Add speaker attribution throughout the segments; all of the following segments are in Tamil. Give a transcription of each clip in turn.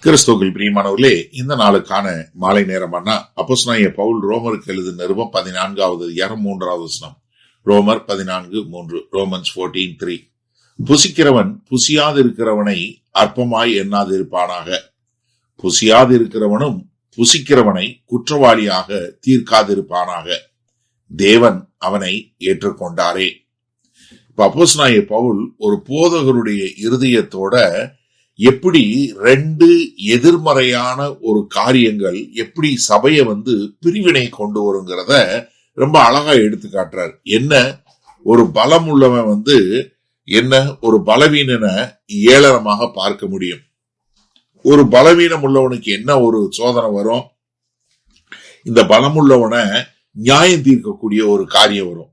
Speaker 1: கிறிஸ்துவில் பிரியமானவர்களே, இந்த நாளுக்கான மாலை நேரமானா அப்போஸ்தலனாகிய பவுல் ரோமருக்கு எழுதின நிருபம் 14வது அதிகாரம் 3வது வசனம். ரோமர் 14:3. ரோமன்ஸ் 14:3. புசிக்கிறவன் புசியாதிருக்கிறவனை அற்பமாய் எண்ணாதிருப்பானாக. புசியாதிருக்கிறவனும் புசிக்கிறவனை குற்றவாளியாக தீர்க்காதிருப்பானாக. தேவன் அவனை ஏற்றுக்கொண்டாரே. இப்ப அப்போஸ்தலனாகிய பவுல் ஒரு போதகருடைய இருதயத்தோட எப்படி ரெண்டு எதிர்மறையான ஒரு காரியங்கள் எப்படி சபையை பிரிவினை கொண்டு வருங்கிறத ரொம்ப அழகா எடுத்து காட்டுறார். என்ன ஒரு பலம் உள்ளவன் என்ன ஒரு பலவீனனை ஏளனமாக பார்க்க முடியும். ஒரு பலவீனம் உள்ளவனுக்கு என்ன ஒரு சோதனை வரும்? இந்த பலம் உள்ளவனை நியாயம் தீர்க்கக்கூடிய ஒரு காரியம் வரும்.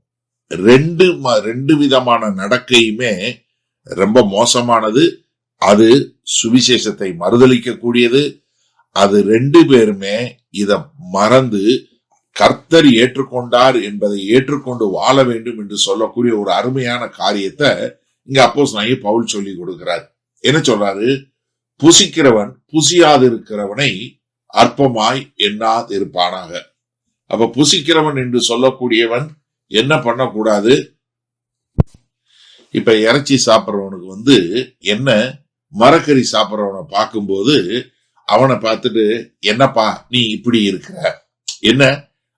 Speaker 1: ரெண்டு விதமான நடக்கையுமே ரொம்ப மோசமானது. அது சுவிசேஷத்தை மறுதலிக்க கூடியது. அது ரெண்டு பேருமே இத மறந்து கர்த்தர் ஏற்றுக்கொண்டார் என்பதை ஏற்றுக்கொண்டு வாழ வேண்டும் என்று சொல்லக்கூடிய ஒரு அருமையான காரியத்தை இங்க அப்போஸ்தலனாகிய பவுல் சொல்லி கொடுக்கிறார். என்ன சொல்றாரு? புசிக்கிறவன் புசியாதிருக்கிறவனை அற்பமாய் எண்ணாதிருப்பானாக. அப்ப புசிக்கிறவன் என்று சொல்லக்கூடியவன் என்ன பண்ணக்கூடாது? இப்ப இறைச்சி சாப்பிட்றவனுக்கு என்ன மரக்கறி சாப்பிட்றவனை பார்க்கும்போது அவனை பார்த்துட்டு என்னப்பா நீ இப்படி இருக்கிற, என்ன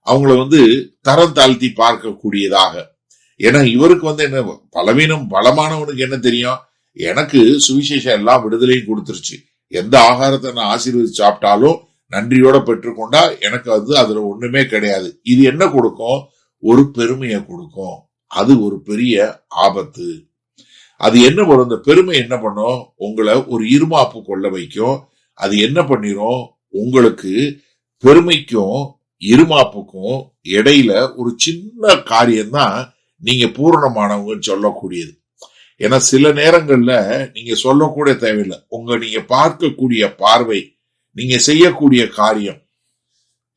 Speaker 1: அவங்கள தரம் தாழ்த்தி பார்க்கக்கூடியதாக. ஏன்னா இவருக்கு என்ன பலமானவனுக்கு என்ன தெரியும்? எனக்கு சுவிசேஷம் எல்லாம் விடுதலையும் கொடுத்துருச்சு. எந்த ஆகாரத்தை நான் ஆசீர்வதிச்சு சாப்பிட்டாலும் நன்றியோட பெற்றுக்கொண்டா எனக்கு அதுல ஒண்ணுமே கிடையாது. இது என்ன கொடுக்கும்? ஒரு பெருமையை கொடுக்கும். அது ஒரு பெரிய ஆபத்து. அது என்ன பண்ணும்? இந்த பெருமை என்ன பண்ணும்? உங்களை ஒரு இருமாப்பு கொள்ள வைக்கும். அது என்ன பண்ணிரும்? உங்களுக்கு பெருமைக்கும் இருமாப்புக்கும் இடையில ஒரு சின்ன காரியம்தான் நீங்க பூரணமானவங்கன்னு சொல்லக்கூடியது. ஏன்னா சில நேரங்கள்ல நீங்க சொல்லக்கூட தேவையில்லை. நீங்க பார்க்கக்கூடிய பார்வை, நீங்க செய்யக்கூடிய காரியம்,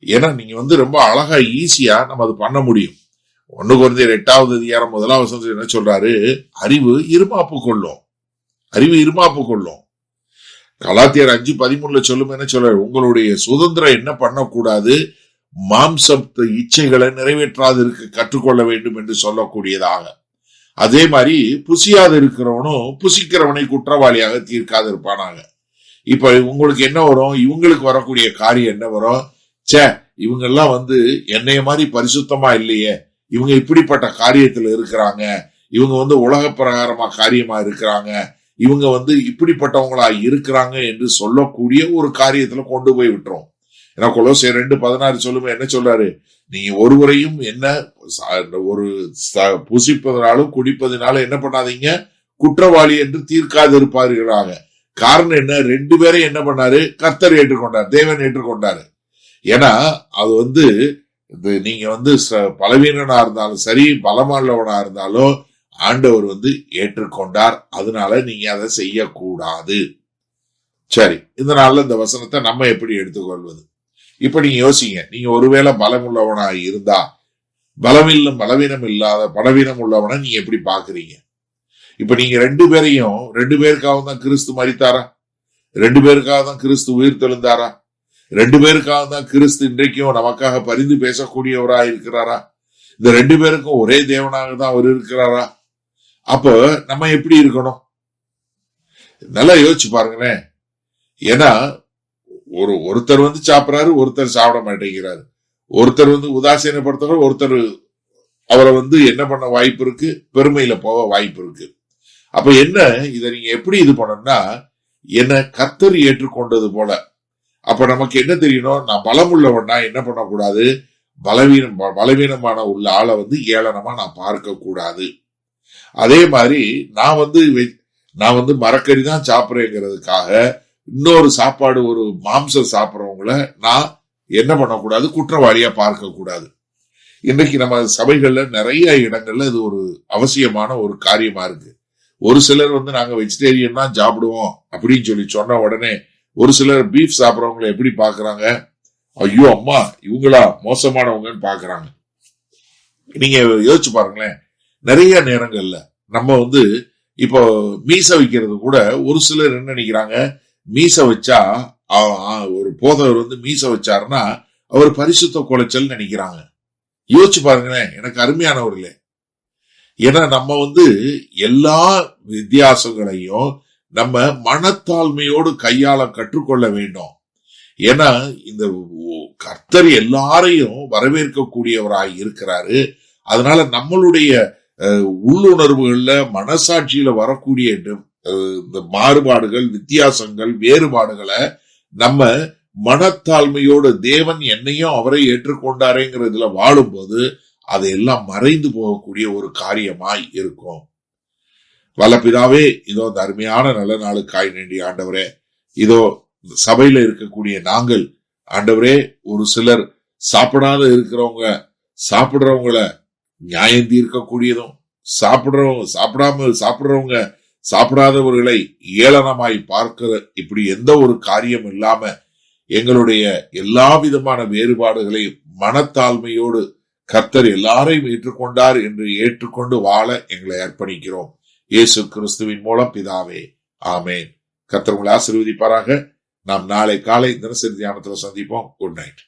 Speaker 1: ஏன்னா நீங்க ரொம்ப அழகா ஈஸியா நம்ம அது பண்ண முடியும். 1 கொரிந்தியர் 8வது அதிகாரம் 1வது வசனத்தில் என்ன சொல்றாரு? அறிவு இருமாப்பு கொள்ளும். அறிவு இருமாப்பு கொள்ளும். கலாத்தியர் 5:13 சொல்லும் என்ன சொல்றாரு? உங்களுடைய சுதந்திரம் என்ன பண்ணக்கூடாது? மாம்சத்து இச்சைகளை நிறைவேற்றாது இருக்க கற்றுக்கொள்ள வேண்டும் என்று சொல்லக்கூடியதாக. அதே மாதிரி புசியாது இருக்கிறவனும் புசிக்கிறவனை குற்றவாளியாக தீர்க்காது இருப்பானாங்க. இப்ப உங்களுக்கு என்ன வரும்? இவங்களுக்கு வரக்கூடிய காரியம் என்ன வரும்? இவங்கெல்லாம் என்னைய மாதிரி பரிசுத்தமா இல்லையே, இவங்க இப்படிப்பட்ட காரியத்துல இருக்கிறாங்க, இவங்க உலக பிரகாரமா காரியமா இருக்கிறாங்க, இவங்க இப்படிப்பட்டவங்களா இருக்கிறாங்க என்று சொல்லக்கூடிய ஒரு காரியத்துல கொண்டு போய் விட்டுரும். ஏன்னா கொலோசியர் 2:16 சொல்லுமே என்ன சொல்றாரு? நீங்க ஒருவரையும் என்ன ஒரு புசிப்பதனாலும் குடிப்பதனாலும் என்ன பண்ணாதீங்க, குற்றவாளி என்று தீர்க்காது இருப்பார்களாக. காரணம் என்ன? ரெண்டு பேரும் என்ன பண்ணாரு? கர்த்தர் ஏற்றுக்கொண்டார், தேவன் ஏற்றுக்கொண்டாரு. ஏன்னா அது நீங்க பலவீனனா இருந்தாலும் சரி, பலமானவனா இருந்தாலும் ஆண்டவர் ஏற்றுக்கொண்டார். அதனால நீங்க அதை செய்யக்கூடாது. சரி, இந்த நாள்ல இந்த வசனத்தை நம்ம எப்படி எடுத்துக்கொள்வது? இப்ப நீங்க யோசிங்க. நீங்க ஒருவேளை பலம் உள்ளவனா இருந்தா, பலவீனம் உள்ளவனை நீங்க எப்படி பாக்குறீங்க? இப்ப நீங்க ரெண்டு பேருக்காக தான் கிறிஸ்து மரித்தாரா? 2 பேருக்காக தான் கிறிஸ்து உயிர் தெழுந்தாரா? 2 பேருக்காக தான் கிறிஸ்து இன்றைக்கும் நமக்காக பரிந்து பேசக்கூடியவராக இருக்கிறாரா? இந்த 2 பேருக்கும் ஒரே தேவனாக தான் அவர் இருக்கிறாரா? அப்ப நம்ம எப்படி இருக்கணும்? நல்லா யோசிச்சு பாருங்களேன். ஏன்னா ஒருத்தர் சாப்பிடறாரு, ஒருத்தர் சாப்பிட மாட்டேங்கிறாரு. ஒருத்தர் உதாசீனப்படுத்துறாரு, ஒருத்தர் அவரை என்ன பண்ண வாய்ப்பு இருக்கு? பெருமையில போக வாய்ப்பு இருக்கு. அப்ப என்ன இதை நீங்க எப்படி இது பண்ணணும்னா, என்ன கர்த்தர் ஏற்றுக்கொண்டது போல. அப்ப நமக்கு என்ன தெரியணும்? நான் பலம் உள்ளவன்னா என்ன பண்ணக்கூடாது? பலவீனமான உள்ள ஆளை ஏளனமா நான் பார்க்க கூடாது. அதே மாதிரி நான் மரக்கறி தான் சாப்பிடுறேங்கிறதுக்காக இன்னொரு சாப்பாடு, ஒரு மாம்சம் சாப்பிட்றவங்கள நான் என்ன பண்ணக்கூடாது? குற்றவாளியா பார்க்க கூடாது. இன்றைக்கு நம்ம சபைகள்ல நிறைய இடங்கள்ல இது ஒரு அவசியமான ஒரு காரியமா இருக்கு. ஒரு சிலர் நாங்க வெஜிடேரியன் தான் சாப்பிடுவோம் அப்படின்னு சொன்ன உடனே ஒரு சிலர் பீஃப் சாப்பிட்றவங்களை எப்படி பாக்குறாங்க? ஐயோ அம்மா, இவங்களா மோசமானவங்கன்னு பாக்குறாங்க. நீங்க யோசிச்சு பாருங்களேன். நிறைய நேரங்கள்ல நம்ம இப்போ மீச வைக்கிறது கூட ஒரு சிலர் என்ன நினைக்கிறாங்க? மீச வச்சா ஒரு போதவர் வந்து மீச வச்சாருன்னா அவர் பரிசுத்த குலைச்சல் நினைக்கிறாங்க. யோசிச்சு பாருங்களேன், எனக்கு அருமையானவர்களே. ஏன்னா நம்ம வந்து எல்லா வித்தியாசங்களையும் நம்ம மனத்தாழ்மையோடு கையாள கற்றுக்கொள்ள வேண்டும். ஏன்னா இந்த கர்த்தர் எல்லாரையும் வரவேற்கக்கூடியவராய் இருக்கிறாரு. அதனால நம்மளுடைய உள்ளுணர்வுகள்ல மனசாட்சியில வரக்கூடிய இந்த மாறுபாடுகள், வித்தியாசங்கள், வேறுபாடுகளை நம்ம மனத்தாழ்மையோடு தேவன் என்னையும் அவரை ஏற்றுக்கொண்டாரேங்கிறதுல வாழும்போது அதையெல்லாம் மறைந்து போகக்கூடிய ஒரு காரியமாய் இருக்கும். வல்லபிதாவே, இதோ அந்த அருமையான நல்ல நாளுக்காய் நன்றி ஆண்டவரே. இதோ சபையில இருக்கக்கூடிய நாங்கள் ஆண்டவரே, ஒரு சிலர் சாப்பிடாத இருக்கிறவங்க சாப்பிடுறவங்கள நியாயம் தீர்க்கக்கூடியதும், சாப்பிடாதவங்க சாப்பிடாதவர்களை ஏளனமாய் பார்க்கிற இப்படி எந்த ஒரு காரியம் இல்லாம எங்களுடைய எல்லா விதமான வேறுபாடுகளையும் மனத்தாழ்மையோடு கர்த்தர் எல்லாரையும் ஏற்றுக்கொண்டார் என்று ஏற்றுக்கொண்டு வாழ எங்களை அர்ப்பணிக்கிறோம். இயேசு கிறிஸ்துவின் மூலம் பிதாவே, ஆமேன். கர்த்தர் உங்களை ஆசீர்வதிப்பாராக. நாம் நாளை காலை தினசரி தியானத்தில் சந்திப்போம். Good night.